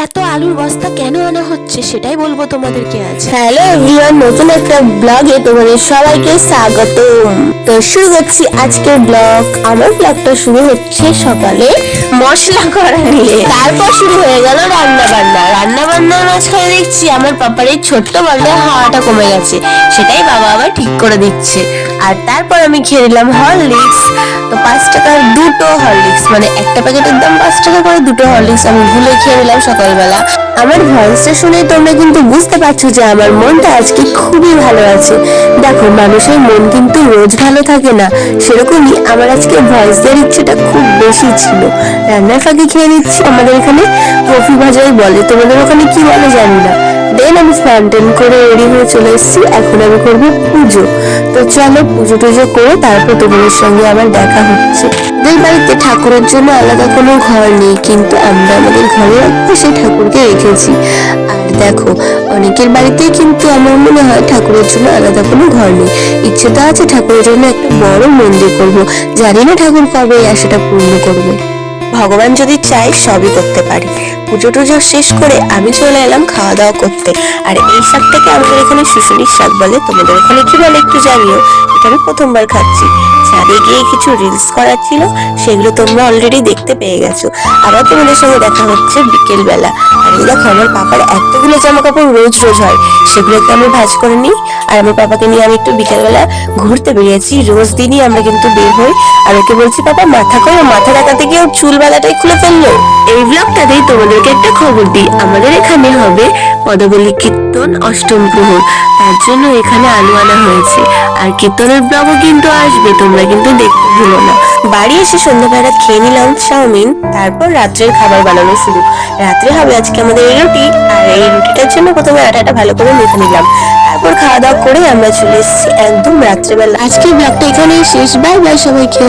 এত আলুর বস্তা কেন আনা হচ্ছে সেটাই বলবো তোমাদেরকে আজ। হ্যালো এভরিওয়ান, নতুন একটা ব্লগে তোমাদের সবাইকে স্বাগতম। তো শুরু করছি আজকের ব্লগ। আমার ব্লগটা শুরু হচ্ছে সকালে মশলা করা নিয়ে, তারপর শুরু হয়ে গেল রান্না বান্নার মাঝখানে দেখছি আমার পাপার এই ছোট্ট বাল্বে হাওয়াটা কমে গেছে, সেটাই বাবা আবার ঠিক করে দিচ্ছে। আর তারপর আমি খেয়ে নিলাম হরলিক্স। তো 5 টাকার দুটো হরলিক্স, মানে একটা প্যাকেটের দাম 5 টাকা করে, দুটো হরলিক্স আমি ভুলে খেয়ে নিলাম সকালবেলা। আমার ভয়েসটা শুনে তোমরা কিন্তু বুঝতে পারছো যে আমার মনটা আজকে খুবই ভালো আছে। দেখো, মানুষের মন কিন্তু রোজ ভালো থাকে না, সেরকমই আমার আজকে ভয়েস দেওয়ার ইচ্ছেটা খুব বেশি ছিল। রান্নার ফাঁকে খেয়ে নিচ্ছি। আমাদের এখানে কফি ভাজাই বলে, তোমাদের ওখানে কি বলে জানি না। দেন আমি স্নান টান করে রেডি হয়ে চলে এসেছি। এখন আমি করবো পুজো। তো চলো পুজো টুজো করে তারপর তোমাদের সঙ্গে আবার দেখা হচ্ছে। আমাদের বাড়িতে ঠাকুরের জন্য আলাদা কোনো ঘর নেই, কিন্তু আমরা আমাদের ঘরে সেই ঠাকুরকে রেখেছি। আর দেখো, অনেকের বাড়িতেই কিন্তু আমার মনে হয় ঠাকুরের জন্য আলাদা কোনো ঘর নেই। ইচ্ছে তো আছে ঠাকুরের জন্য একটা বড় মন্দির করব, জানি না ঠাকুর কবে সেটা পূর্ণ করবে। ভগবান যদি চাই সবই করতে পারি। পুজো টুজো শেষ করে আমি চলে এলাম খাওয়া দাওয়া করতে। আর এই শাকটাকে আমাদের এখানে শুশুনির শাক বলে, তোমাদের ওখানে কি বলে একটু জানিও। এটা আমি প্রথমবার খাচ্ছি। ছাদে গিয়ে কিছু রিলস করার ছিল, সেগুলো তোমরা অলরেডি দেখতে পেয়ে গেছো। আবার তোমাদের সঙ্গে দেখা হচ্ছে বিকেল বেলা। আর এই দেখো, আমার পাপার এতগুলো জামা কাপড় রোজ রোজ হয়, সেগুলোকে আমি ভাঁজ করে নিই। আর আমার পাপাকে নিয়ে আমি একটু বিকেলবেলা ঘুরতে বেরিয়েছি। রোজ দিনই আমরা কিন্তু বের হই। আর ওকে বলছি, পাপা মাথা করো, মাথা দেখাতে গিয়ে ওর চুল বালাটাই খুলে ফেললো। এই ব্লগটাতেই তোমাদেরকে একটা খবর দিই, আমাদের এখানে হবে পদাবলী কীর্তন অষ্টম প্রহর, তার জন্য এখানে আলু আনা হয়েছে। আর কীর্তনের ব্লগও কিন্তু আসবে, তোমরা কিন্তু দেখতে ভুলো না। বাড়ি এসে সন্ধ্যাবেলা খেয়ে নিলাম চাউমিন। তারপর রাত্রের খাবার বানানো শুরু। রাত্রে হবে আজকে আমাদের রুটি। আর এই রুটিটার জন্য প্রথমে আটাটা ভালো করে মেখে নিলাম। তারপর খাওয়া দাওয়া করে আমরা চলে এসেছি একদম রাত্রেবেলা। আজকের ব্লগটা এখানেই শেষ। বাই বাই সবাইকে।